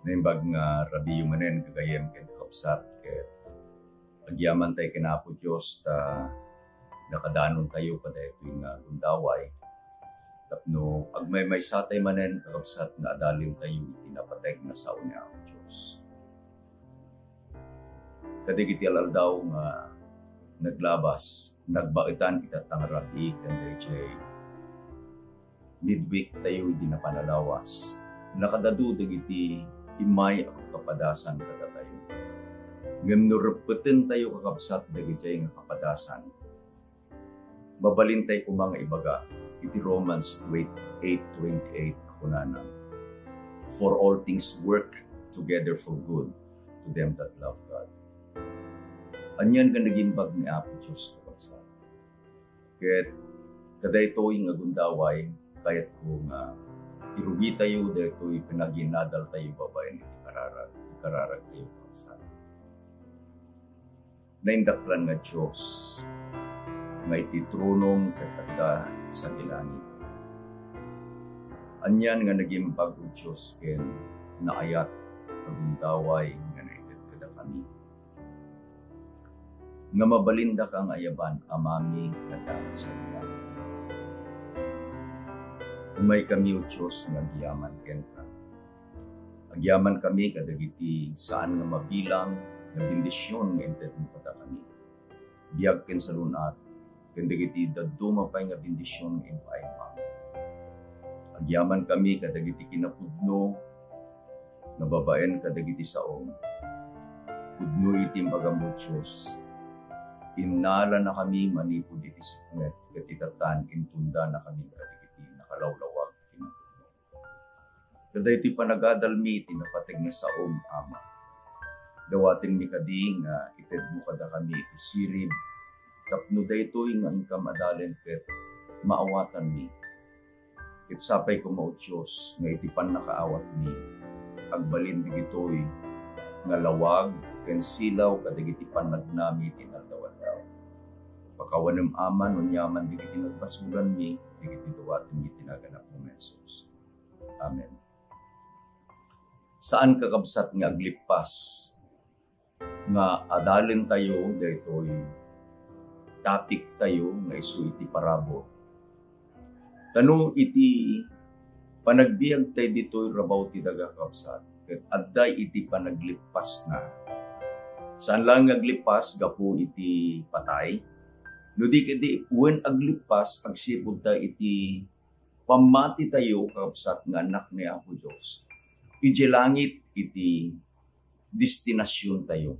Naimbag nga rabi manen kagayem ken kapsat ket agyaman tay kinapo Dios ta nakadanon tayo kada ito nga gundaway. Tapno agmay satay manen kakapsat nga adalin tayo tinapateg na sao niya ang Dios. Kadigiti alaldaw nga naglabas, nagbaitan kita tangrabi ken DJ midweek tayo di napanalawas. Nakadadudag iti imay ako kapadasan kada tayo. Ngem no repetin tayo kakabsat dagiti nga kapadasan. Babalintay ko mga ibaga iti Romans 8:28 kunana. For all things work together for good to them that love God. Anyan ka nagimbag ni Apo Diyos kakabsat. Ket kaday to'y nga gundaway kayat ko nga irugi tayo deto'y pinaginadal tayo babae ni kararag tayo kakabsat. Naindaklan nga Diyos nga iti tronong katagda sa dilangit. Anyan nga nagimbag o Diyos ken naayat agundaway nga naitid kada kami. Nga mabalinda kang ayaban amami katagda sa dilangit. Umay kami o Diyos nga agyaman ken ka. Agyaman kami kadagiti saan nga mabilang nga bendisyon nga inted mo pata kami. Biyag ken sa lunat ken dagiti dadto mapay nga bendisyon nga impaimang. Agyaman kami kadagiti kinapudno nga babaen kadagiti saong. Pudno iti magamo Diyos. Inala na kami manipod iti siknet ket itatan intunda na kami kadagiti nakalawlawag kinapudno. Kada iti panagadalmi iti napateg nga saom ama. Dawatin mi kadi nga ited mo kada kami iti sirib. Tapno daytoy nga ingkam adalen ket maawatan mi. Ket sapay ko mao Dios nga iti pannakaawat mi. Agbalin digitoy nga lawag ken silaw kadagiti pannagnami iti naldaw-aldaw. Pakawanem aman unyaman digiti nagbasulan mi digiti dawatin mi tinaganap mo Jesus. Amen. Saan kakabsat nga aglipas nga adalin tayo daytoy topic tayo nga isu iti parabot. Tano iti panagbiag tayo dito'y rabaw ti daga kakabsat ket adday iti panaglipas na. Saan lang aglipas gapo iti patay? No di kadi wen aglipas agsipud ta iti pamati tayo kakabsat nga anak ni Apo Dios. Iti langit iti destinasyon tayo.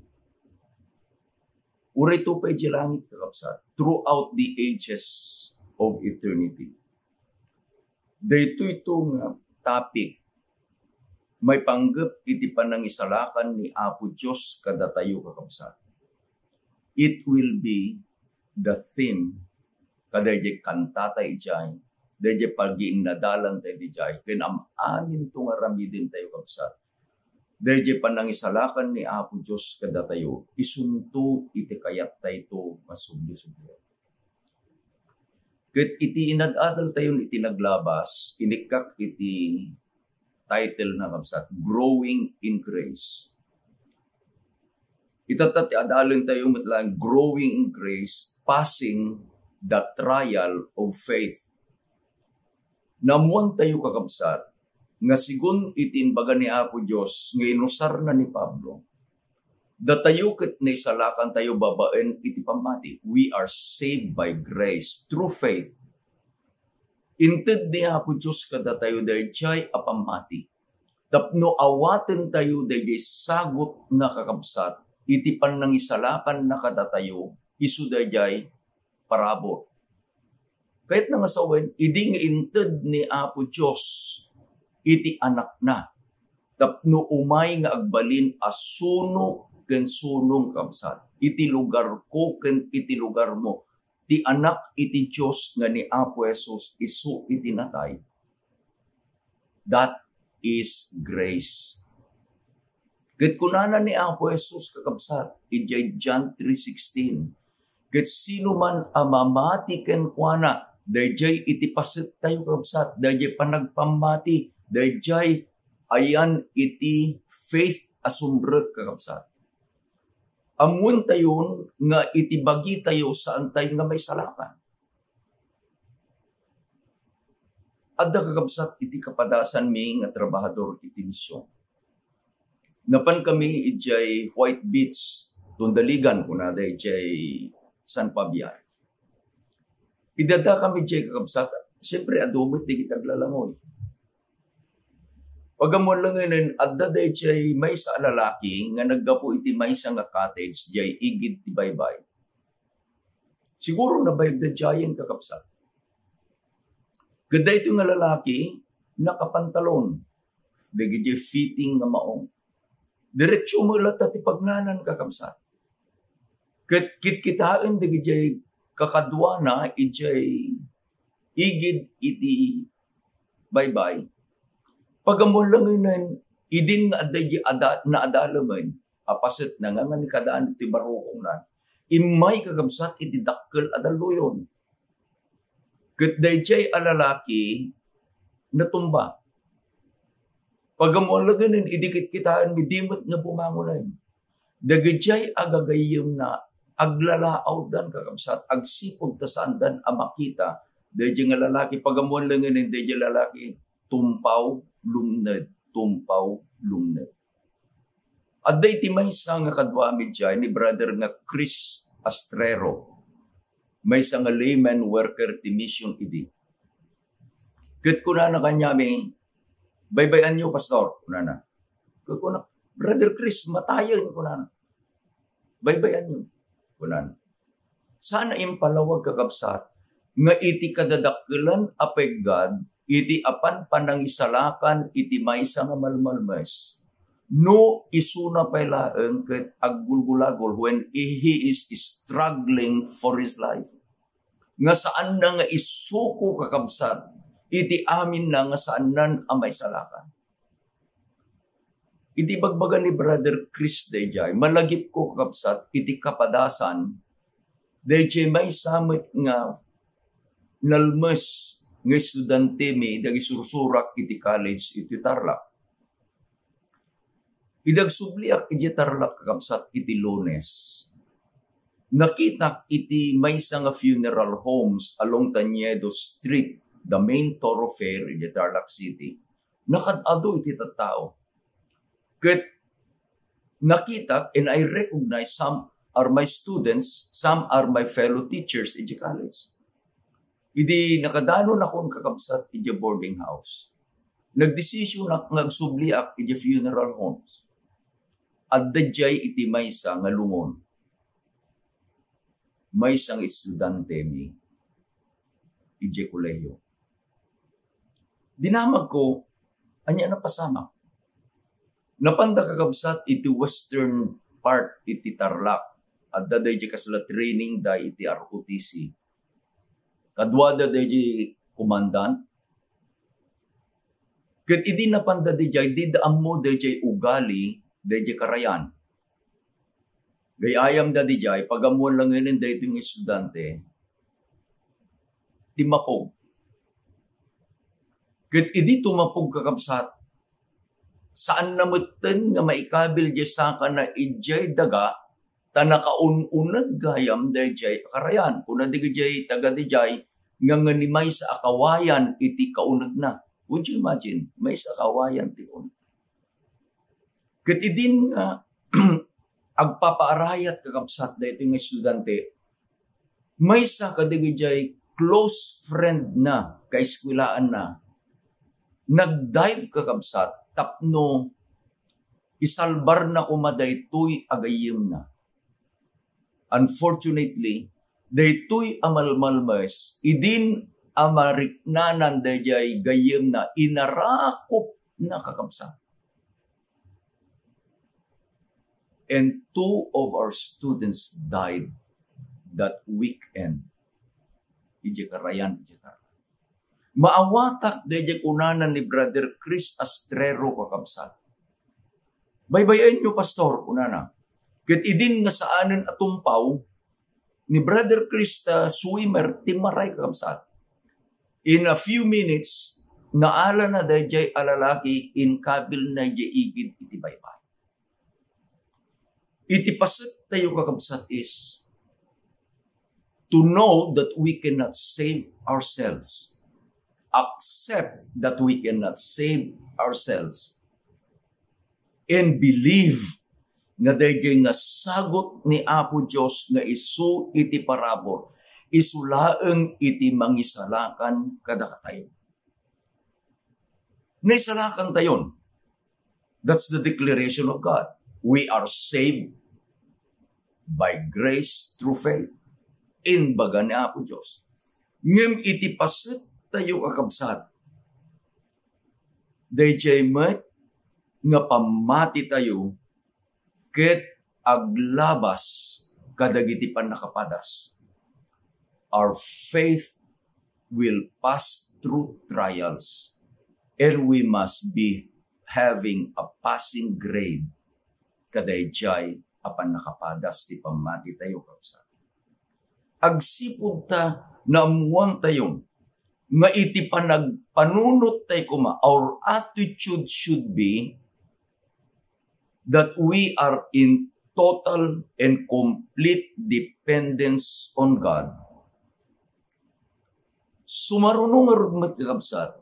Uray to pa iti langit kakabsat throughout the ages of eternity. Dahito itong topic may panggap iti panangisalakan ni Apo Diyos kada tayo kakabsat. It will be the theme kada iti kantata ijay, kada iti pag-iinadalan tayo ijay, kinamamin itong aramidin tayo kakabsat. Dahil panangisalakan ni Apo Diyos kada tayo, isunto iti kayat tayo masubyo-subyo. Ket iti inadadal tayo iti naglabas, inikak iti title na kabsat, Growing in Grace. Itatat adalin tayo matlang Growing in Grace, Passing the Trial of Faith. Namuan tayo kakabsat, nga sigun itinbaga ni Apo Diyos, nga inusar na ni Pablo, datayo ket naisalakan tayo babaen iti pamati. We are saved by grace through faith. Inted ni Apo Diyos kada tayo dayjay apamati. Tapno awaten tayo dayjay sagot nga kakabsat, iti panangisalakan na kada tayo, isu dayjay parabot. Kahit na nga sawen, idi nga inted ni Apo Diyos, iti anak na. Tapno umay nga agbalin asuno ken sunong kabsat. Iti lugar ko ken iti lugar mo. Ti anak iti Diyos nga ni Apo Jesus isu iti natay. That is grace. Ket kunana ni Apo Jesus kakabsat, ijay John 3:16. Ket sino man amamati ken kuana, dayjay iti paset tayo kakabsat, dayjay panagpamati, dayjay ayan iti faith asumbrek kakabsat. Amun tayon nga iti bagi tayo saan tayo nga may salakan. Adda kakabsat iti kapadasan mi nga trabahador iti misyon. Napan kami ijay White Beach, Dundaligan kunada ijay San Fabian. Idada kami ijay kakabsat, siyempre adumit di kitaglalangoy. Pagamon lang ngayon, adda day ijay may sa lalaki nga naggapo iti may sa nga cottage ijay igid ti baybay. Siguro nabayag da jayan kakabsat. Ganda ito nga lalaki, nakapantalon. Dagi fitting nga maong. Diretsyo mo lata ti pagnanan kakabsat. Kitkitaan dagi kakadwa na ijay igid iti baybay. Pagamon lang yun, idin nga na adalaman, apasit na nga ni kadaan iti barukong na, imay kakabsat iti dakkel adaluyon. Kitdayjay alalaki natumba. Pagamon lang yun, idikit kitaan midimot nga bumangunan. Dagijay agagayim na aglalaaw dan kakabsat, agsipog tasandan amakita. Dayjay nga lalaki, pagamon lang yun, dayjay lalaki, tumpaw, lumned, tumpaw, lumned. At day ti may isa nga kadwamid dyan ni brother nga Chris Astrero. May isa nga layman worker ti mission idi. Kat kuna na kanya may, baybayan niyo pastor, kuna na. Kat kuna, brother Chris, matayan kuna na. Baybayan niyo, kuna na. Sana impalawag kakabsat, nga iti kadadakkelan apay God, iti apan panangisalakan iti maysa nga malmalmes. No isuna pay laeng ket aggulgulagol when he is struggling for his life. Nga saan na nga isuko kakabsat, iti amin na nga saan nan amay salakan. Iti bagbaga ni Brother Chris dayjay, malagip ko kakabsat, iti kapadasan, dayjay may samit nga nalmes nga estudyante mi dagi sursurak iti college iti Tarlac. Idag subliak iti Tarlac kakabsat iti Lunes. Nakita iti maysa nga funeral homes along Taniedo Street, the main thoroughfare iti Tarlac City. Nakadado iti tattao. Ket nakita and I recognize some are my students, some are my fellow teachers iti college. Idi nakadanon akong kakabsat iti boarding house. Nagdesisyon ak ngagsubliak iti funeral homes. At dadjay iti maysa nga lungon. Maysa nga estudyante mi iti kolehiyo. Dinamag ko, anya na pasamak. Napanda kakabsat iti western part iti Tarlac. At dadjay kasla training da iti ROTC. Kadwada deji kumandan. Ket idi napanda dejay didam mo dejay ugali dejay karayan. Gayayam da dejay pagamon lang ngenen dayto ng estudyante. Timapog. Ket idi tumapog kakabsat. Saan namutten nga maikabil di saka na ijay daga tanakaununag gayam dejay karayan. Kuna dejay taga dejay nga ni may sa akawayan iti kaunag na. Would you imagine? May sa akawayan ti unag. Ket idin nga agpapaarayat kakabsat dayto nga estudyante. May sa kadigijay close friend na kaeskwelaan na. Nagdive kakabsat tapno isalbar na kumaday tuy agayim na. Unfortunately, daytoy amalmalmes, idin amariknanan dayjay gayem na inarakop na kakabsat. And 2 of our students died that weekend. Ije karayan, ije karayan. Maawatak dayjay kunanan ni Brother Chris Astrero kakabsat. Baybayan nyo, pastor, kunana. Ket idin nga saanen atumpaw, ni Brother Chris swimmer timaray kakabsat. In a few minutes, naala na dayjay alalaki in kabil na jay igid iti baybay. Iti paset tayo kakabsat is to know that we cannot save ourselves. Accept that we cannot save ourselves. And believe nga dayjay nga sagot ni Apo Dios nga isu iti parabor, isulaeng iti mangisalakan kadakatayo. Naisalakan tayon. That's the declaration of God. We are saved by grace through faith. In baga ni Apo Diyos. Ngem iti paset tayo kakabsat. Dayjay met nga pamati tayo ket aglabas kadagiti panakapadas. Our faith will pass through trials. And we must be having a passing grade kadayjay apan nakapadas ti pamati tayo kapsa. Agsipod ta na amuan tayo nga iti panagpanunot tayo kuma. Our attitude should be that we are in total and complete dependence on God. Sumarunong arugmat kakabsat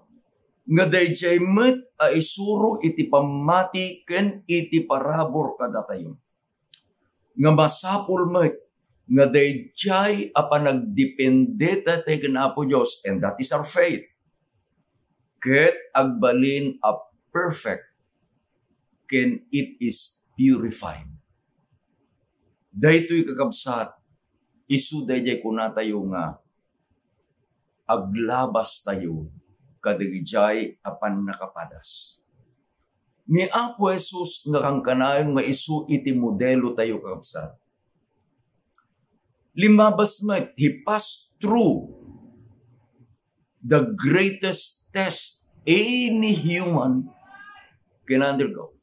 nga dayjay met a isuro iti pamati ken iti parabor kadatayon. Nga masapul met nga dayjay a panagdepende tayo ken Apo Dios, and that is our faith. Ket agbalin a perfect ken it is purified. Daytoy kakabsat isu dayjay kunatayo nga aglabas tayo kadagijay apan nakapadas. Ni Apo Jesus nga kangkanayon nga isu iti modelo tayo kakabsat. Limabas met, He passed through the greatest test any human can undergo.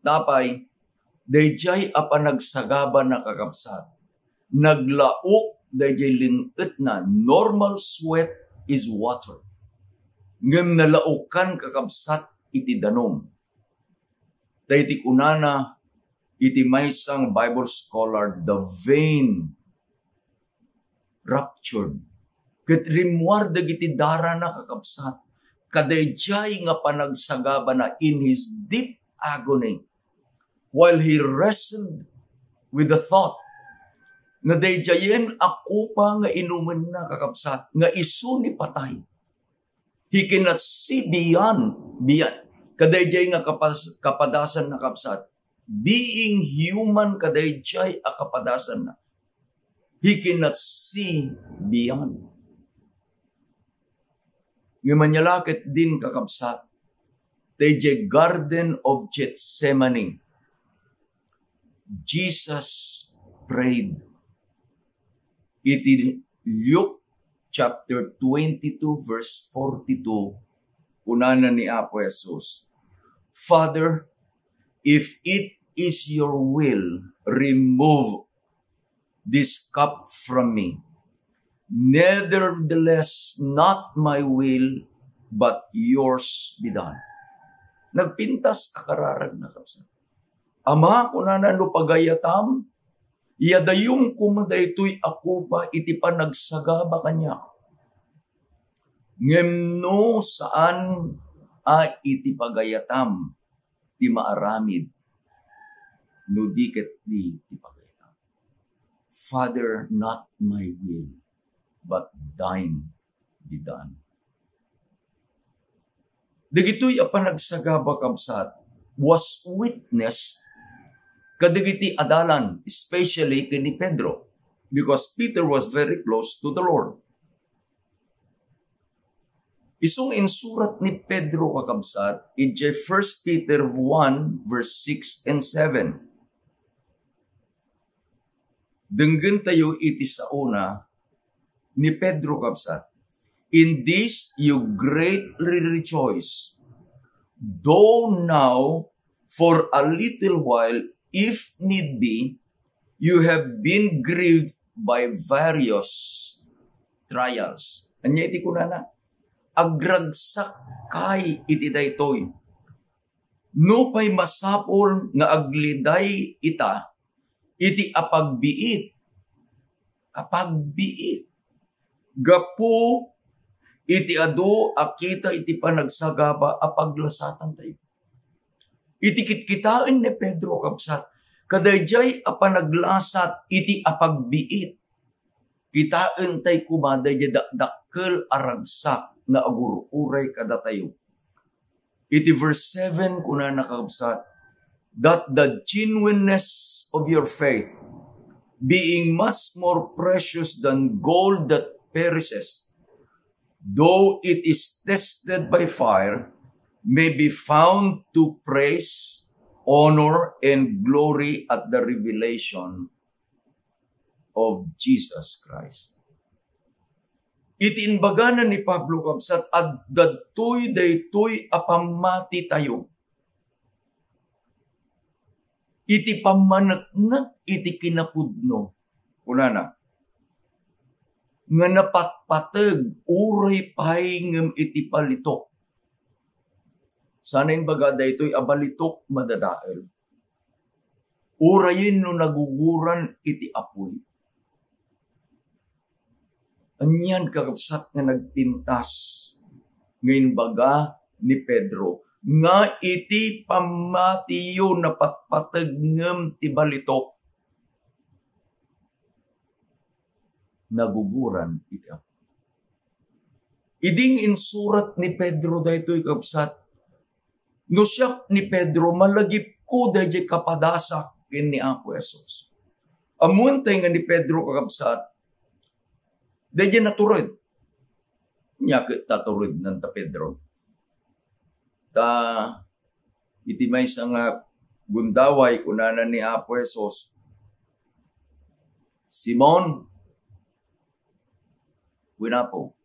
Tapay, dayjay apan nagsagaba na kakabsat. Naglaok dayjay lintet na normal sweat is water. Ngem nalaukan kakabsat iti danom. Dayti kunana iti maysang Bible scholar, the vein ruptured. Ket rimwar dagiti dara na kakabsat. Kadayjay nga panagsagaba na in his deep agony while he wrestled with the thought nga dayjayen ako pa nga inuman na kakabsat nga isu ni patay. He cannot see beyond. Kadayjay nga kapadasan na kapsat. Being human, kadayjay a kapadasan na. He cannot see beyond. Ngimanyalakit din kakapsat. Dayjay Garden of Gethsemane. Jesus prayed. Iti Luke chapter 22 verse 42, unana ni Apo Jesus, Father, if it is your will, remove this cup from me. Nevertheless, not my will, but yours be done. Nagpintas akararag na kapsa. Ama, kunana no pagayatam, yadayong kumadaytoy ako pa iti panagsagaba kanya. Ngemno saan iti pagayatam ti maaramid no diket di ti pagayatam. Father, not my will, but thine be done. Dagitoy a panagsagaba kabsat was witness kadagiti adalan, especially kini Pedro, because Peter was very close to the Lord. Isong insurat ni Pedro kakabsat, iti 1 Peter 1 verse 6 and 7. Denggen tayo iti sauna ni Pedro kakabsat. In this you greatly rejoice, though now for a little while, if need be, you have been grieved by various trials. Anya iti kunana. agragsak kay iti daytoy. No pay masapol nga agliday ita, iti apagbiit. Apagbiit. Gapu iti adu akita iti panagsagaba apaglasatan tayo. Iti kitkitain ni Pedro kabsat, kadayjay apanaglasat iti apagbiit. Kitain tay kumaday dakkel aragsak na agururay kada tayo. Iti verse 7 kuna nakabsat, that the genuineness of your faith, being much more precious than gold that perishes, though it is tested by fire, may be found to praise, honor, and glory at the revelation of Jesus Christ. Itinbaganan ni Pablo kabsat, at datoy daytoy apamati tayo. Iti pamanatnak iti kinapudno. Kunana, nga napatpatag, uray pahingam iti palitok. Sana yung bagada ito'y abalitok madadael. Urayin no naguguran iti apoy. Anyan kakapsat nga nagpintas ngayon baga ni Pedro. Nga iti pamatiyo na patpatagngam ti balitok. Naguguran iti apoy. Iding insurat ni Pedro daytoy kapsat, no siya ni Pedro, malagip ko dahil kapadasak kin ni Apo Jesus. Amuntay nga ni Pedro kakabsat, dahil naturod. Nyakit taturod ng ta Pedro. Iti may nga gundaway kunana ni Apo Jesus. Simon, winapo.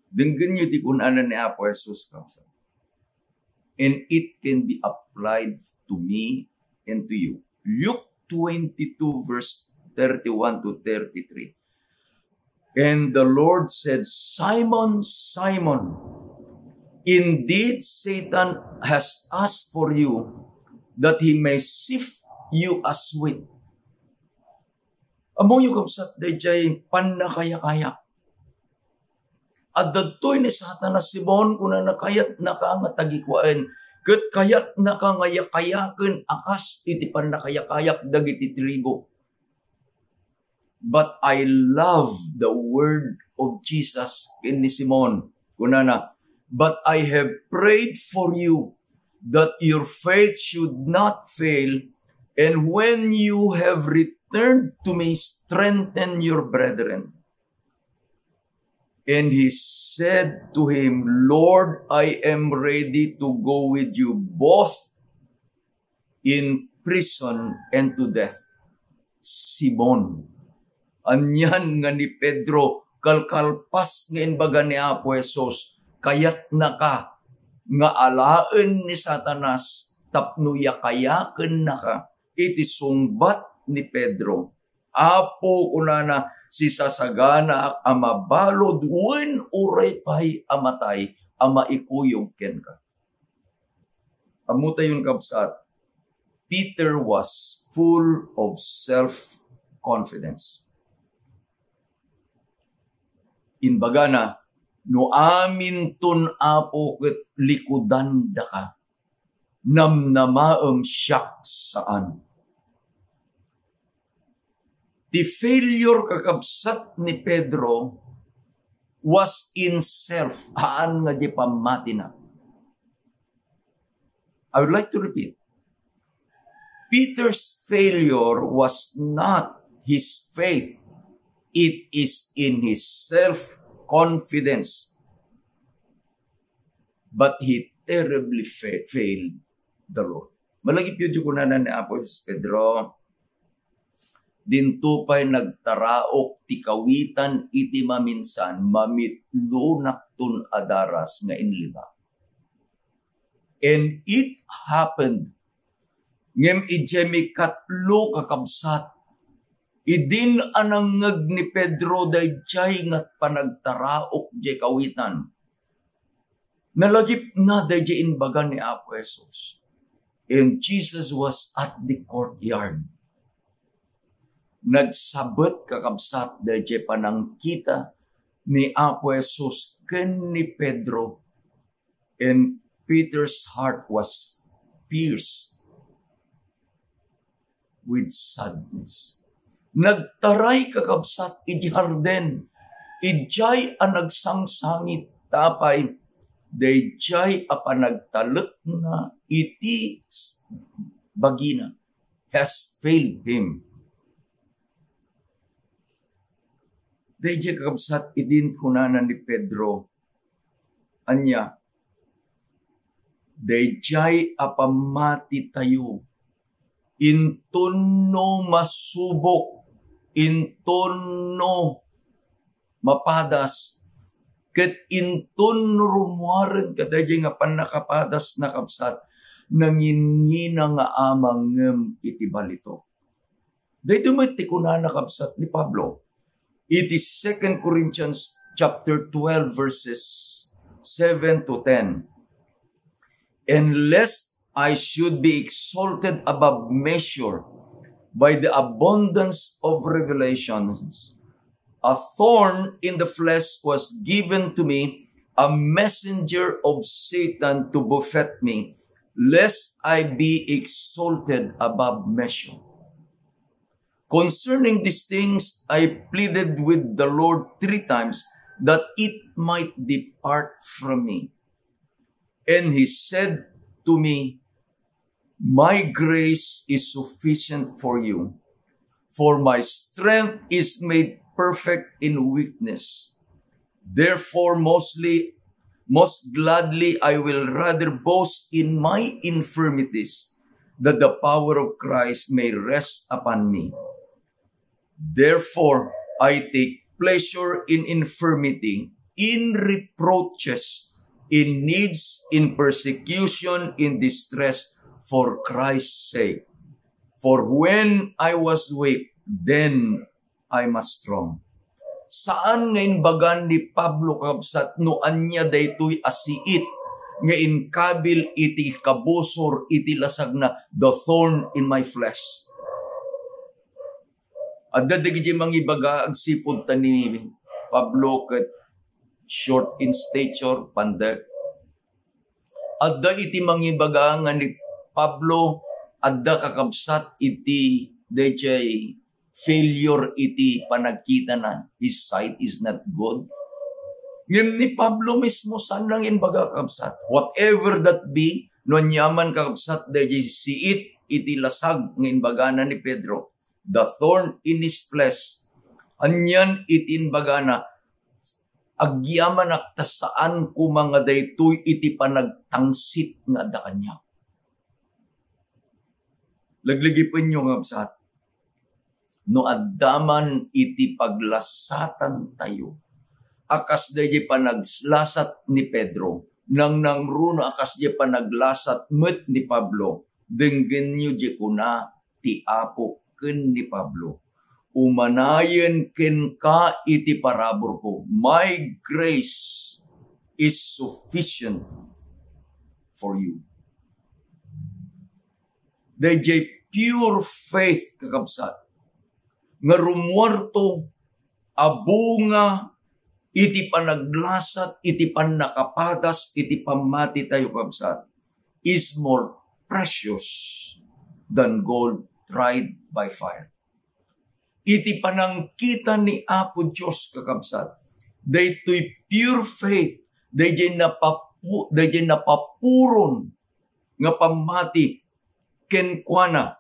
Denggan nyo ti kunana ni Apo Jesus kapsa. And it can be applied to me and to you. Luke 22 verse 31 to 33. And the Lord said, Simon, Simon, indeed Satan has asked for you that he may sift you as wheat. Amo yung kapsat dayjay panakaya-kaya. At datoy ni Satanas Simon kuna nakayat nakangatagikuan, ket kayat nakangayakayaken akas iti panakayakayak dagiti trigo. But I love the word of Jesus ken ni Simon. Kunana, but I have prayed for you that your faith should not fail, and when you have returned to me, strengthen your brethren. And he said to him, Lord, I am ready to go with you both in prison and to death. Simon. Anyan nga ni Pedro, kalkalpas nga inbaga ni Apo Jesus, kayat na ka, nga alaan ni Satanas, tapnuyakayaken na ka, iti sungbat ni Pedro. Apo kunana, si sasagana amabalod, wen uray pay amatay, amaikuyog ken ka. Amuta yung kapsat, Peter was full of self-confidence. Inbaga na, no amin ton apo ket likudan da ka, namnamaem siyak saan. The failure kakabsat ni Pedro was in self. Haan nga di pamati na. I would like to repeat. Peter's failure was not his faith. It is in his self-confidence. But he terribly failed the Lord. Malagip yun ko na ni Apo Pedro. Dinto pa'y nagtaraok ti kawitan iti maminsan mamitlo naktun adaras nga inliba. And it happened ngem ijemi katlo kakabsat Idin anangag ni Pedro dayjay nga panagtaraok jay kawitan. Nalagip na dayjay inbaga ni Apo Jesus. And Jesus was at the courtyard. Nagsabot kakabsat dayjay panangkita ni Apo Jesus ken ni Pedro. And Peter's heart was pierced with sadness. Nagtaray kakabsat iti harden. Ijay ang nagsangsangit tapay. Dayjay a panagtalek na iti bagina has failed him. Dayjay kakabsat idin kunanan ni Pedro. Anya, dayjay a pamati tayo. Intunno masubok, intunno mapadas, ket intunno rumuaren kadayjay nga panakapadas na kabsat, nangingina nga amang ngem iti balito. Dayto may tikunana kabsat ni Pablo. It is 2 Corinthians chapter 12 verses 7 to 10. And lest I should be exalted above measure by the abundance of revelations. A thorn in the flesh was given to me, a messenger of Satan to buffet me, lest I be exalted above measure. Concerning these things, I pleaded with the Lord 3 times that it might depart from me. And he said to me, my grace is sufficient for you, for my strength is made perfect in weakness. Therefore, most gladly I will rather boast in my infirmities, that the power of Christ may rest upon me. Therefore, I take pleasure in infirmity, in reproaches, in needs, in persecution, in distress, for Christ's sake. For when I was weak, then I was strong. Saan ngayon bagan ni Pablo kabsat no anya daytoy asiit nga inkabil iti kabusor iti lasag na the thorn in my flesh. Adda digiti mangibaga agsipod ta ni Pablo ket short in stature pandak. Adda iti mangibaga nga ni Pablo adda kakabsat iti dayjay failure iti panagkita na his sight is not good. Ngayon ni Pablo mismo saan lang inbaga kakabsat. Whatever that be, no nyaman kakabsat dayjay siit iti lasag ng inbaga na ni Pedro. The thorn in his flesh. Anyan iti inbaga na agyaman akta saan ko mga daytoy iti panagtangsit nga da kanya. Lagligipin nyo nga absat. No addaman iti paglasatan tayo. Akas dayjay panaglasat ni Pedro. Nang runa akas dayjay panaglasat met ni Pablo. Denggen nyo di kuna ti apo ken ni Pablo. Umanayen ken ka iti parabor ko. My grace is sufficient for you. Dayjay pure faith kakabsat. Nga rumwarto, abunga, iti panaglasat, iti panakapadas, iti pamati tayo kabsat, is more precious than gold tried by fire. Iti panangkita ni Apo Diyos kakabsat, daytoy pure faith, dayjay napapuron nga pamati kenkwana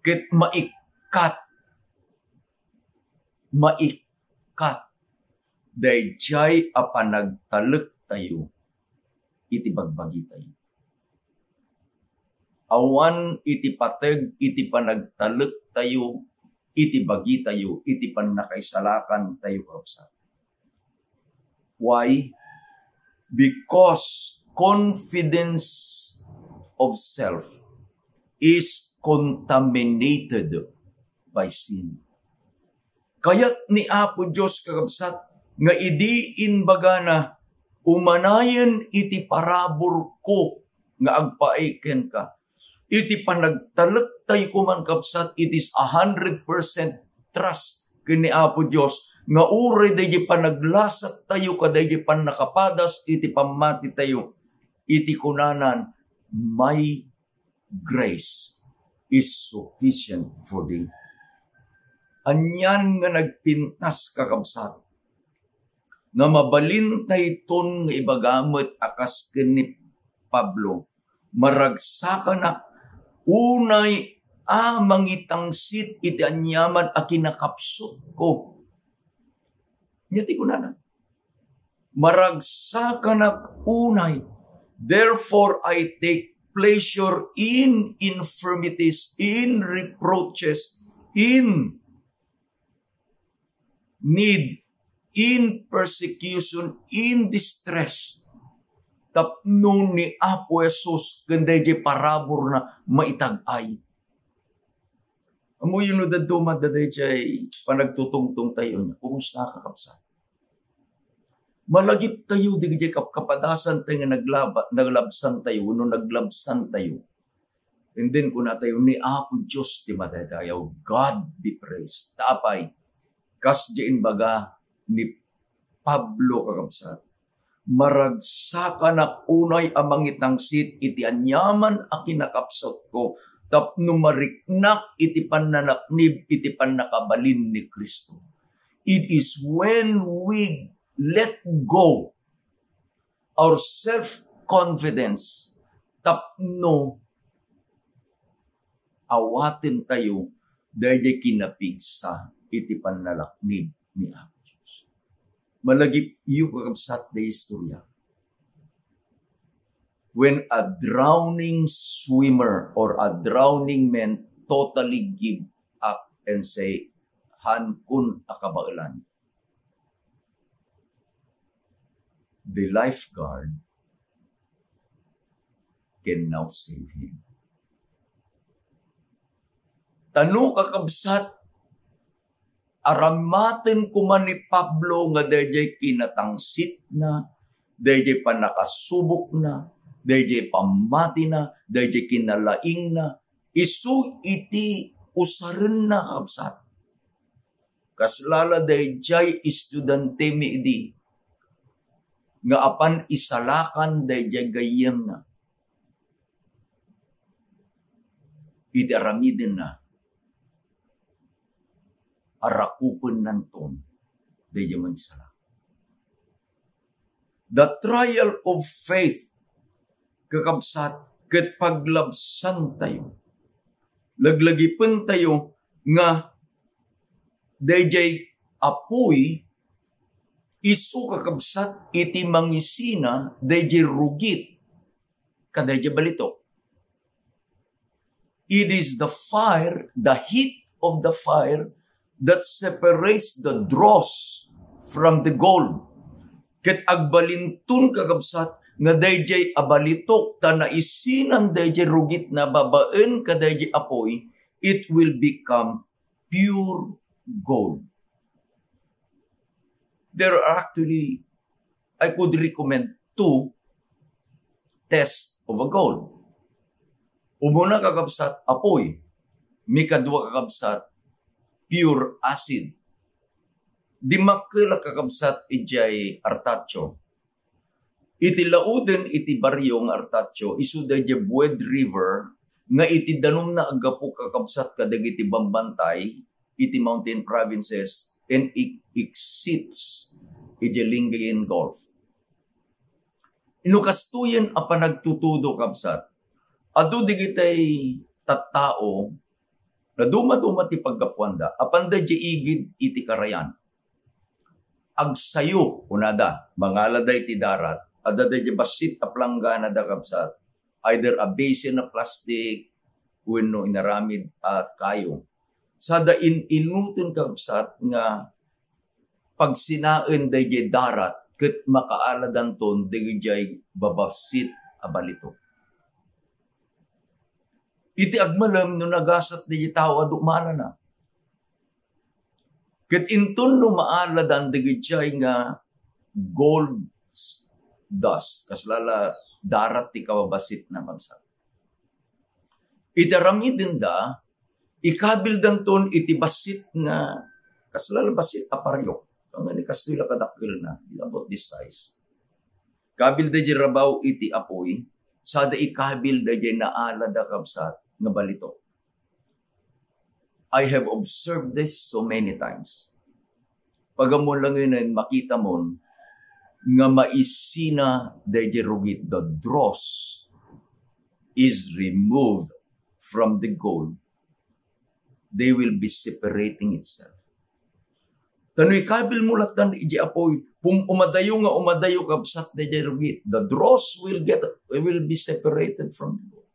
ket maikat dayjay a panagtalek tayo iti bagbagi tayo. Awan iti pateg iti panagtalek tayo iti bagi tayo iti panakaisalakan tayo kabsat. Why? Because confidence of self is contaminated by sin. Kaya't ni Apo Diyos kakabsat, nga idiin baga na umanayan iti parabor ko nga agpaiken ka. Iti panagtalak tayo kuman kapsat, it is 100% trust kini Apo Diyos. Nga uray dahi panaglasat tayo kaday pan nakapadas iti pamati tayo. Iti kunanan, my grace is sufficient for thee. Anyan nga nagpintas kakabsat, nga mabalintay ton nga ibagamot akas ni Pablo, maragsakan na unay mangitangsit iti anyaman a kinakapsot ko. Nyati ko na. Maragsakan na unay, therefore I take pleasure in infirmities, in reproaches, in need, in persecution, in distress. Tapno ni Apo Jesus kanda di parabor na maitag-ay. Amo yun da dumad da di panagtutungtong tayo niya. Kumusta kakapsa? Malagip tayo di kapadasan tayo nga naglabsan tayo, no naglabsan tayo. And then kung na tayo ni Apo Diyos ti matatayaw, God be praised. Tapay, kas diyan baga ni Pablo kakabsat. Maragsaka na unay amang itangsit iti anyaman a kinakapsat ko. Tapno mariknak iti pananaknib iti panakabalin ni Kristo. It is when we let go our self-confidence, tapno awatin tayo dahil kinapigsa iti panalaknib ni Apo Diyos. Malagip iyo kakabsat na istorya. When a drowning swimmer or a drowning man totally give up and say, Han kun akabailan, the lifeguard can now save him. Tano kakabsat, aramaten kuman ni Pablo nga dayjay kinatangsit na, dayjay panakasubok na, dayjay pamati na, dayjay kinalaing na, isu iti usaren na kakabsat. Kaslala dayjay istudante mi idi, nga apan isalakan dayjay gayem na. Iti aramiden na. Arakupon nanton, dayjay man isalakan. The trial of faith, kakabsat, ket paglabsan tayo. Laglagipin tayo nga dayjay apoy isu kakabsat iti mangisina dayjay rugit kadayjay balito. It is the fire, the heat of the fire that separates the dross from the gold. Ket agbalintun kakabsat nga dayjay abalitok ta naisinan dayjay rugit na babaen kadayjay apoy, it will become pure gold. There are actually, I could recommend 2 tests of a gold. Umuna kakabsat, apoy. Mikadua kakabsat, pure acid. Di makila kakabsat ijay artacho. Iti lauden iti baryong artacho, isu dayjay Bued River, nga iti danum na agapu kakabsat kadag iti Bambantay, iti mountain provinces, and it exceeds iti Lingayen Gulf. Inukastuyen a panagtutudo kabsat, adu digitay tattao, na duma-duma ti pagkapuanda, apanda di igid iti karayan. Agsayo, unada, mangala da iti darat, ada da di basit a planggana da kabsat, either a basin na plastic, wenno inaramid at kayo. Sada inutin kabsat nga pag sinaen dayjay darat ket makaaladan ton dayjay babasit a balito. Iti agmalam no nagasat dayjay tao adu mana na. Ket inton no maaladan digitjay nga gold dust, kaslala darat ti kawabasit na mamsa. Itarami din da, ikabil danton iti basit nga, kaslala basit aparyo. Ang ni kastila kadakil na, about this size. Kabil da di rabaw iti apoy, sada ikabil da di naala da kabsat nga balito. I have observed this so many times. Pagamon lang yun, makita mo nga maisina da di rugit, the dross is removed from the gold. They will be separating itself. Tanoy kabil mulat dan iji apoy, umadayo kabsat de rugit. The dross will be separated from the gold.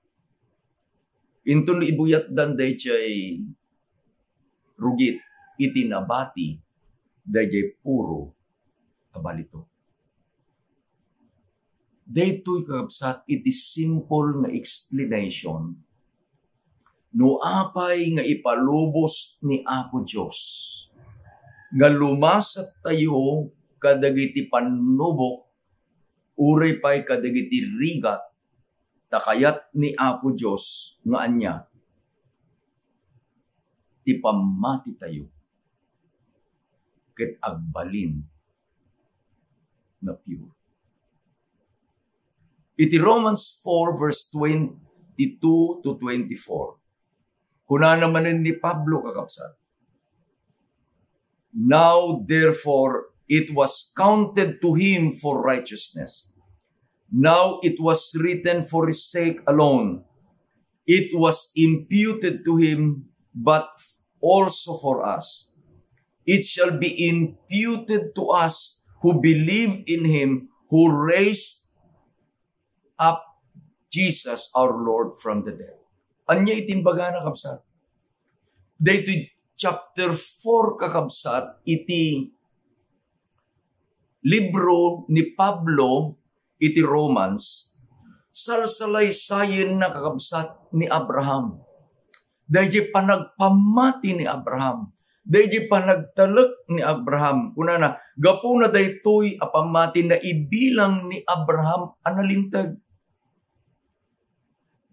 Intun ibuyat dan de jay rugit, itinabati de jay puro abalito. Daytoy kabsat iti simple nga explanation no apay nga ipalubos ni Apo Diyos nga lumasat tayo kadagiti panubok, uray pa'y kadagiti rigat, takayat ni Apo Diyos nga anya, ipamati tayo, ket agbalin na pure. Iti Romans 4 verse 22 to 24, kuna naman ni Pablo kakapsat, now, therefore, it was counted to him for righteousness. Now it was written for his sake alone. It was imputed to him, but also for us. It shall be imputed to us who believe in him who raised up Jesus our Lord from the dead. Anya itimbaga na kapsat. Daytoy chapter 4 kakabsat, iti libro ni Pablo, iti Romans, salsalay-sayin na kakabsat ni Abraham. Dahil panagpamati ni Abraham. Dahil panagtalak ni Abraham. Kuna na, gapo na daytoy apamati na ibilang ni Abraham analintag.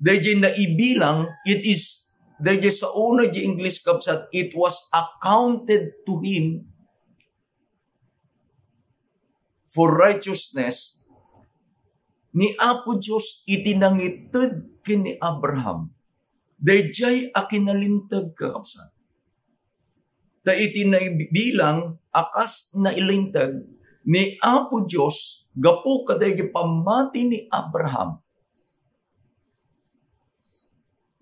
Dahil na ibilang, it is dahil sa una di English kabsat, it was accounted to him for righteousness. Ni Apo Diyos itinangitid kini Abraham. Dahil jay akinalintag kakabsat. Ta itinabilang akas na ilintag ni Apo Diyos gapo kaday pamati ni Abraham.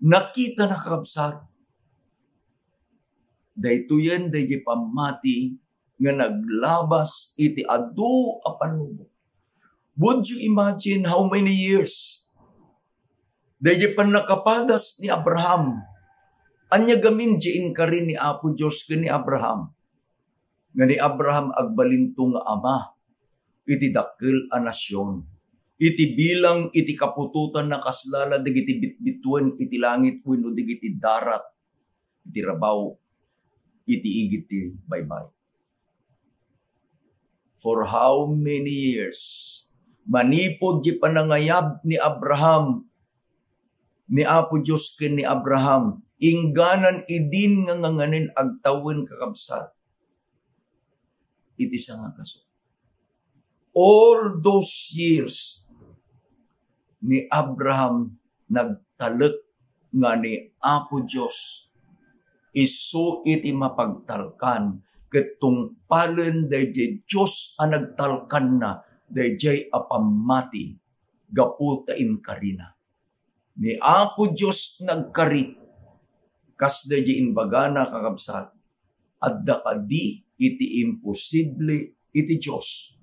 Nakita na kakabsat. Dahito yan, dahil pamati nga naglabas iti adu apanubo. Would you imagine how many years? Dahil pan nakapadas ni Abraham. Anya gamin diin ka rin ni Apo Diyos ka ni Abraham. Nga ni Abraham agbalinto nga ama. Iti dakil a nasyon. Iti bilang iti kapututan na kaslala digiti bitbituan iti langit wenno digiti darat iti rabaw iti igiti baybay. For how many years manipod di panangayab ni Abraham ni Apo Diyos ken ni Abraham ingganan idin nga nganganin agtawin kakabsat iti sanga kaso. All those years ni Abraham nagtalek nga ni Apo Diyos isu iti mapagtalkan ketong palen dayjay Diyos ang nagtalkan na dayjay apamati gaputain karina. Ni Apo Diyos nagkari kas dayjay inbagana kakabsat adda kadi iti imposible iti Diyos.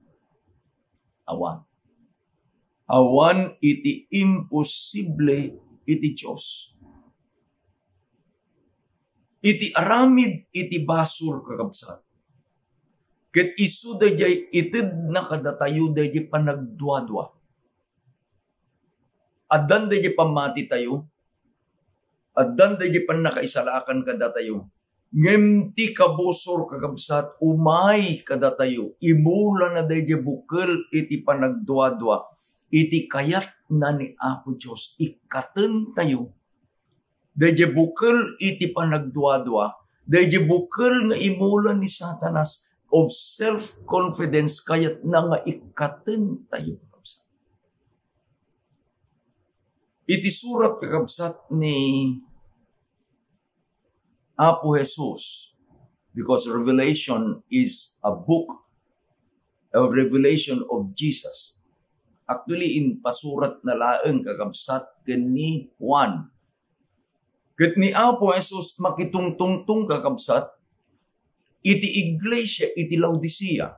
Awan iti imposible iti Diyos. Iti aramid iti basur kakabsat. Ket isu dayjay itid na kadatayo dayjay panagduadwa. Addan dayjay pamati tayo. Addan dayjay pan nakaisalakan kadatayo. Ngem ti kabusor kakabsat, umay kadatayo, imula na dahi bukal iti panagdwa-dwa, iti kayat na ni Apo Diyos, ikaten tayo, dahi bukal iti panagdwa-dwa, dahi bukal nga imula ni Satanas, of self-confidence, kayat na nga ikaten tayo. Iti surat kakabsat ni Apo Jesus, because Revelation is a book of revelation of Jesus. Actually, in pasurat na laeng kakabsat ni Juan. Ket ni Apo Jesus makitungtungtung kakabsat, iti iglesia, iti Laodicea.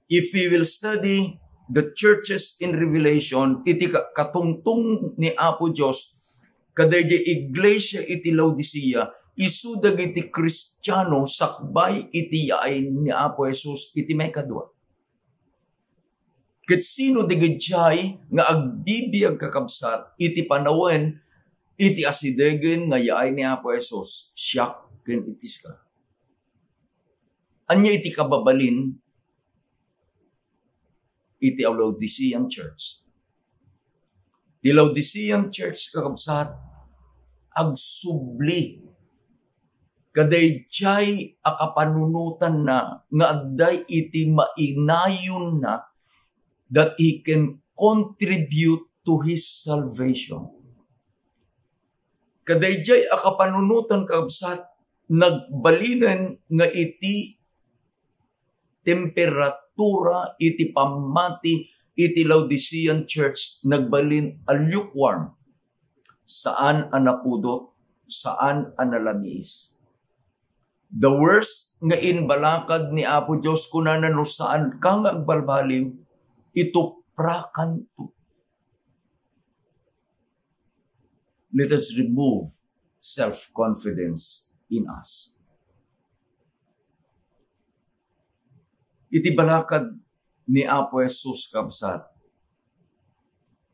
If we will study the churches in Revelation, iti katungtung ni Apo Diyos, kadayjay iglesia iti Laodicea, isu dagiti Kristiyano sakbay iti yaay ni Apo Jesus iti may kadwa. Ket sino digidjay nga agdibiyag kakabsat iti panawen iti asidegen nga yaay ni Apo Jesus, siyak ken itis ka. Anya iti kababalin iti Laodicean Church. Ti Laodicean Church kakabsat agsubli kadayjay akapanunutan na nga adday iti mainayon na that he can contribute to his salvation. Kadayjay akapanunutan kakabsat nagbalinan nga iti temperatura iti pamati iti Laodicean Church nagbalin a lukewarm. Saan ang napudot? Saan ang nalamiis? The worst nga inbalakad ni Apo Diyos kunanan no saan kang agbalbaliw, ito prakanto. Let us remove self-confidence in us. Iti balakad ni Apo Jesus kabsat.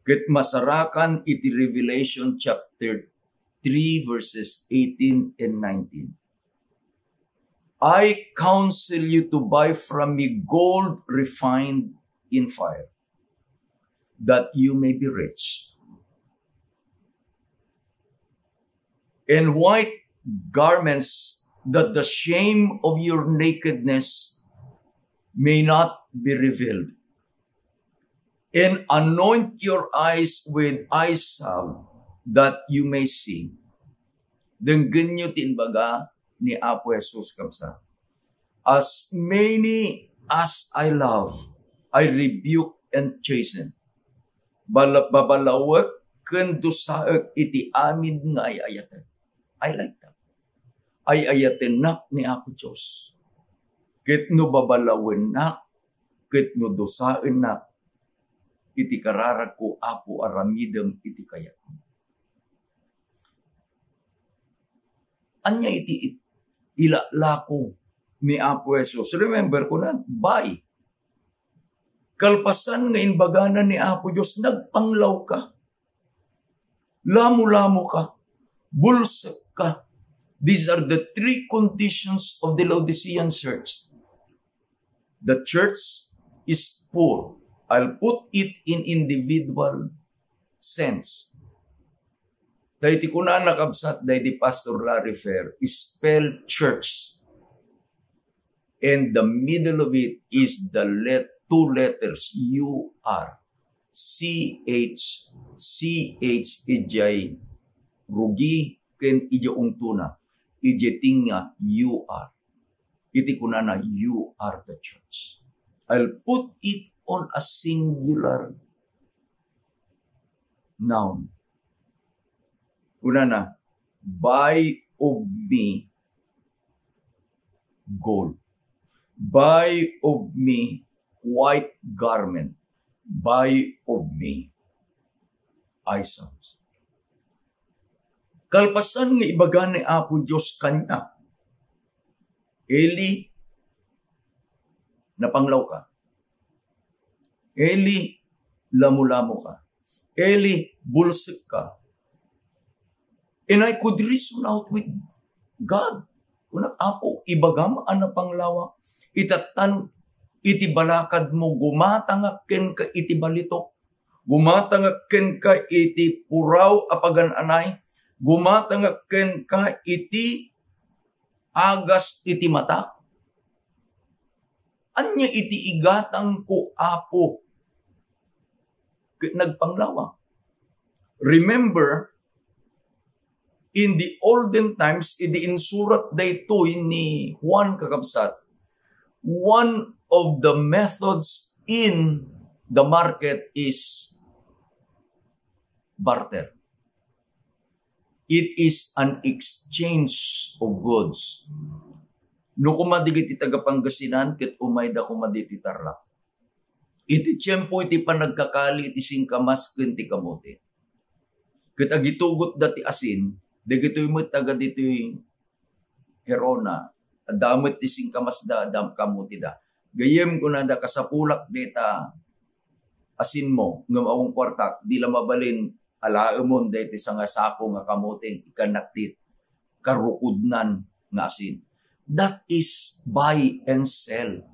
Ket masarakan iti Revelation chapter 3 verses 18 and 19. I counsel you to buy from me gold refined in fire, that you may be rich, and white garments, that the shame of your nakedness may not be revealed, and anoint your eyes with eye salve, that you may see. Denggan nyo tinbaga ni Apo Jesus kapsa. As many as I love, I rebuke and chasten. Babalawak ken dusaek iti amin nga ayaten. I like that. Ay ayaten nak ni Apo Diyos. Ket no babalawen nak, ket no dosaen nak, iti kararag ko Apo aramidem iti kayat. Anya iti ilalako ni Apo Jesus. Remember ko na, buy. Kalpasan nga inbaganan ni Apo Diyos, nagpanglaw ka. Lamu-lamu ka. Bulsak ka. These are the three conditions of the Laodicean church. The church is poor. I'll put it in individual sense. Dahil ti kunan nakabsat, dahil di Pastor Larry Fair, spell church. And the middle of it is the two letters, U-R. C-H, ijay, rugi, ken ijoong tuna. Ijeting nga, U-R. Iti kunana, you are the church. I'll put it on a singular noun. Kunana, buy of me gold. Buy of me white garment. Buy of me eye salve. Kalpasan nga ibaga ni Apo Diyos kanya. Eli, napanglaw ka. Eli, lamu-lamo ka. Eli, bulsik ka. And I could reason out with God. Kunak apo, ibagam ana panglawak, itatan iti balakad mo, gumatangakken ka iti balito, gumatangakken ka iti puraw apagan anay, gumatangakken ka iti agas iti mata. Anya iti igatang ko apo, nagpanglawa. Remember, in the olden times, idi insurat daytoy ni Juan Kakabsat, one of the methods in the market is barter. It is an exchange of goods. No kumadigit iti tagapanggasinan, ket umayda kumaditi tarla. Iti tiyempo iti panagkakali iti singkamas ken ti kamote. Ket agitugot dati asin, dagitoy met taga ditoy Herona, adamot ti singkamas da adam kamote da. Gayem ko na da kasapulak deta asin mo ngem awong kwartak di la mabalin alaemon daytoy sanga sapo nga kamote ikanaktit karukudnan nga asin. That is buy and sell.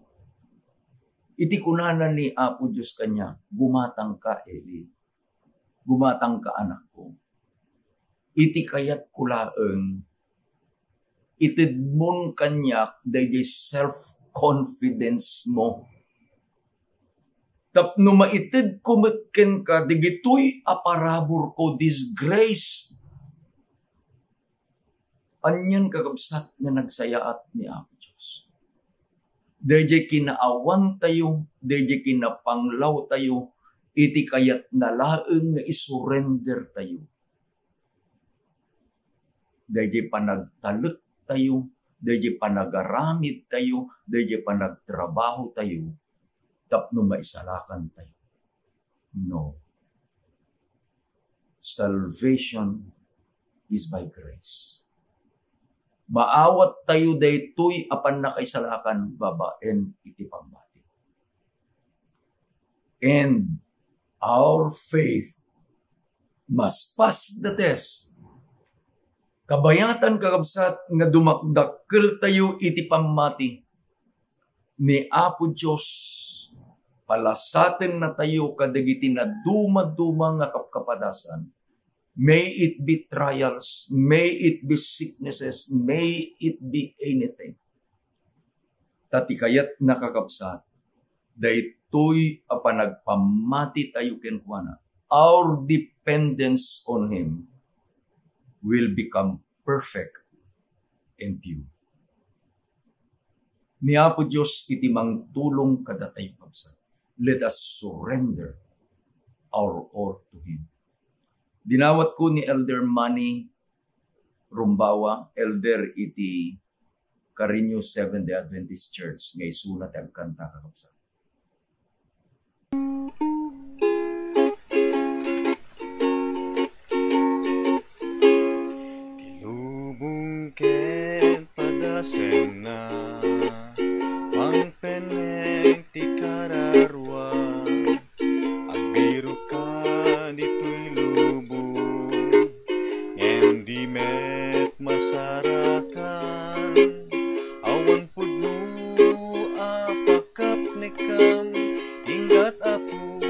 Iti kunanan ni Apo Diyos kanya, gumatang ka, Eli. Gumatang ka, anak ko. Iti kayat kulaeng, itidmon kanya, dayjay self-confidence mo. Tapno maitid kumitken ka, digitoy aparabor ko, disgrace. Anyan kakabsat na nagsayaat ni Apo Diyos. Dayjay kinaawan tayo, dayjay kinapanglaw tayo, iti kayat nalaeng nga isurrender tayo. Dayjay panagtalot tayo, dayjay panagaramid tayo, dayjay panagtrabaho tayo, tapno maisalakan tayo. No. Salvation is by grace. Maawat tayo daytoy apan nakaisalakan babaen iti pambati. And our faith must pass the test. Kabayatan kakabsat nga dumakdakkel tayo iti pambati ni Apo Diyos. Palasaten na tayo kadagiti na duma-duma nga kapkapadasan. May it be trials, may it be sicknesses, may it be anything. Tatikayat nakakabsat, daytoy apanagpamati tayo kenkwana. Our dependence on Him will become perfect and pure. Ni Apo Diyos iti mangtulong kada tayo kabsat. Let us surrender our all to Him. Dinawat ko ni Elder Manny Rumbawa, Elder iti Carino Seventh-day Adventist Church, ngay sunat ang kanta kakabsat. Kilubong ken padasen na pangpeneng ti kararwa agbiro ka dito'y di met masarakan awan pudno apakap nekam hinggat apo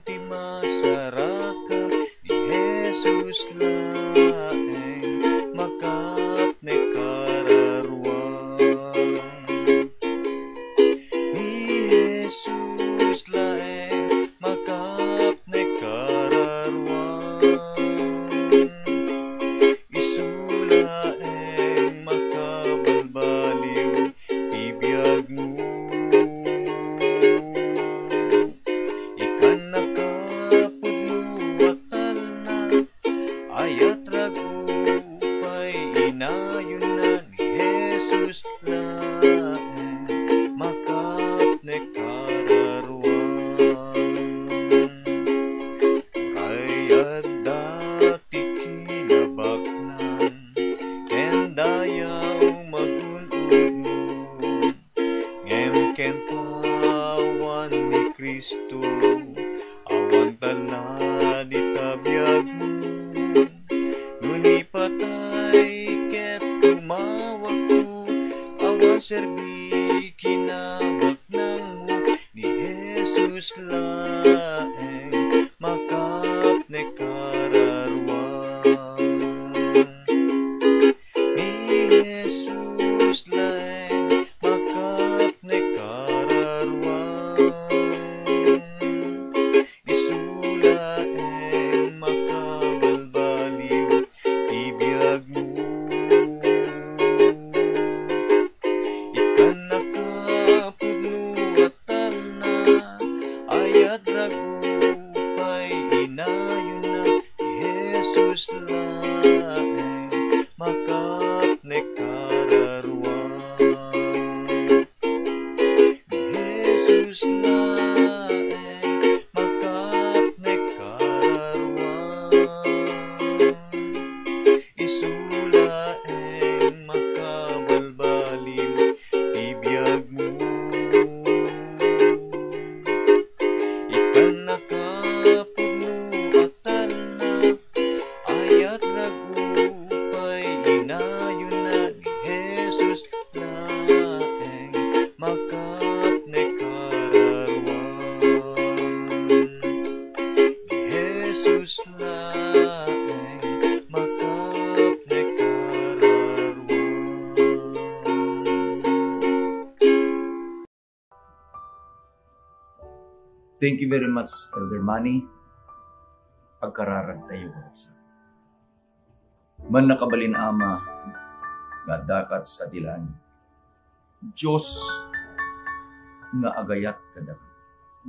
ti masarakan ni Jesus laeng makap nekararwan ni Jesus laeng makap nekararwan ni kararwang. Ni Jesus laeng makap ni kararwang. Isulaeng makabalbaliw ibiyag mo. Ikan nakapudno atal na ayat ragupay inayon na Jesus laeng makap ni kararwang. Jesus laeng makap ni kararwang. Isulaeng makabalbaliw ibiyag mo. Ikan nakapudno atal na ayat ragupay inayon na ni Jesus laeng makap ni kararwang. Ni Jesus laeng makap ni kararwang. Thank you very much, Elder Manny. Pagkararag tayo sa man nakabalin ama nga dakat sa dilan. Diyos nga agayat kada kami.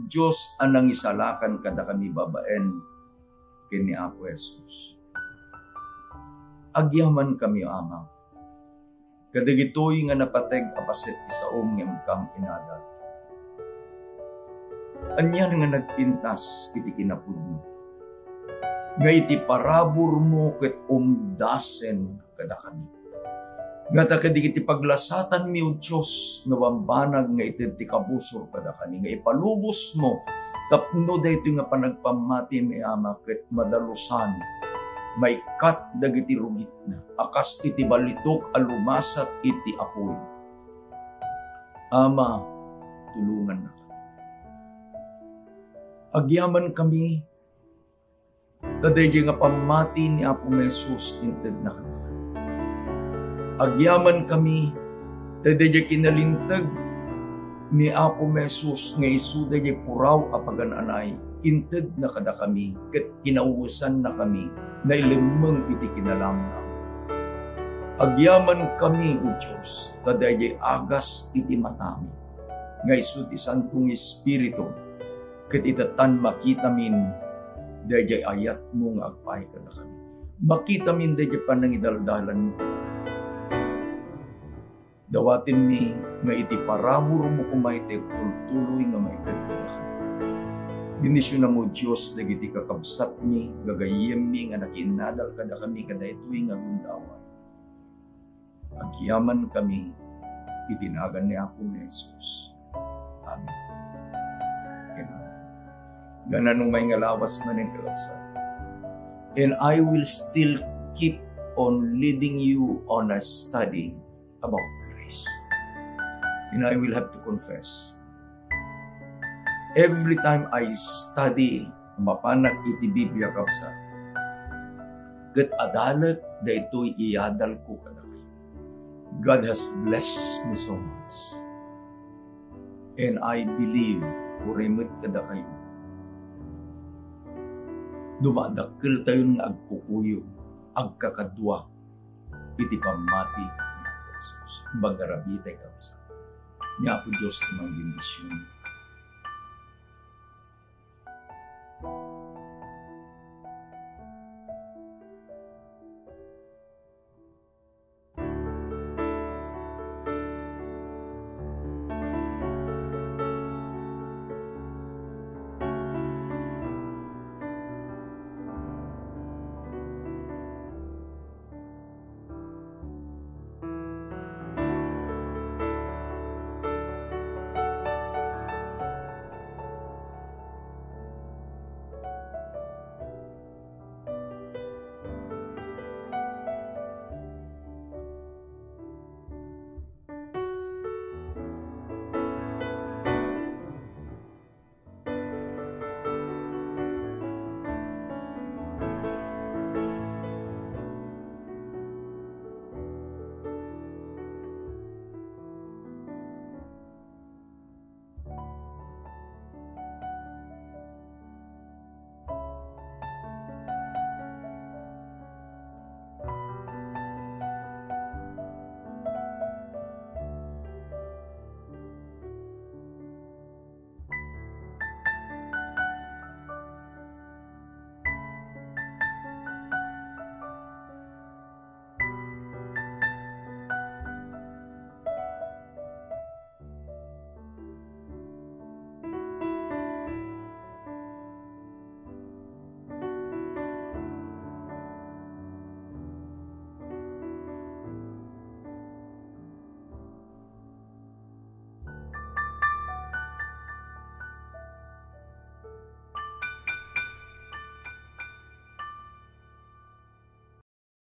Diyos anang isalakan kada kami babaen kini Apo Jesus. Agyaman kami ama. Kadagitoy nga napateg apaset isaong nga kang inada. Anyan nga nagpintas iti kinapudno. Nga iti parabor mo ket umdasen kada kami. Nga ta kadigiti paglasatan mi o Diyos nga bambanag nga iti kabusor kada kami. Nga ipalubos mo tapno dayto nga panagpamati mi ama ket madalusan maikat dagiti rugit na akas iti balitok alumasat iti apoy. Ama, tulungan na kami. Agyaman kami tadaydi nga pamati ni Apo Jesus inted na kanaka. Agyaman kami tadaydi kinalintag ni Apo Jesus nga isu daydi puraw apagananay inted na kada kami ket kinauwasan na kami na ilimang iti kinalamnam. Agyaman kami o Diyos tadaydi agas iti matami nga isu ti Santong Espiritu ket itatan makita min dayjay ayat mo nga agpay kada kami. Makita min dayjay panangidaldalan mo kada kami. Dawatin mi nga iti parabor mo kumayte tultuloy nga maited kada kami. Binisyon na mo Diyos dagiti kakabsat mi gagayem mi nga nakinadal kada kami kada ito'y nga gundawan. Agyaman kami itinagan ni Apo Jesus. Amen. Gananong may ngalawas man ang kalabsan. And I will still keep on leading you on a study about grace. And I will have to confess, every time I study mapanag iti Biblia kapsa, ket adalat da ito'y iadal ko kada kayo. God has blessed me so much. And I believe, urimot kada kayo, dumadakil tayo ng agkukuyo, agkakadwa, iti pamati ni Jesus. Bagarabi tayo kapsa. Ni Apo Diyos ng bendisyon.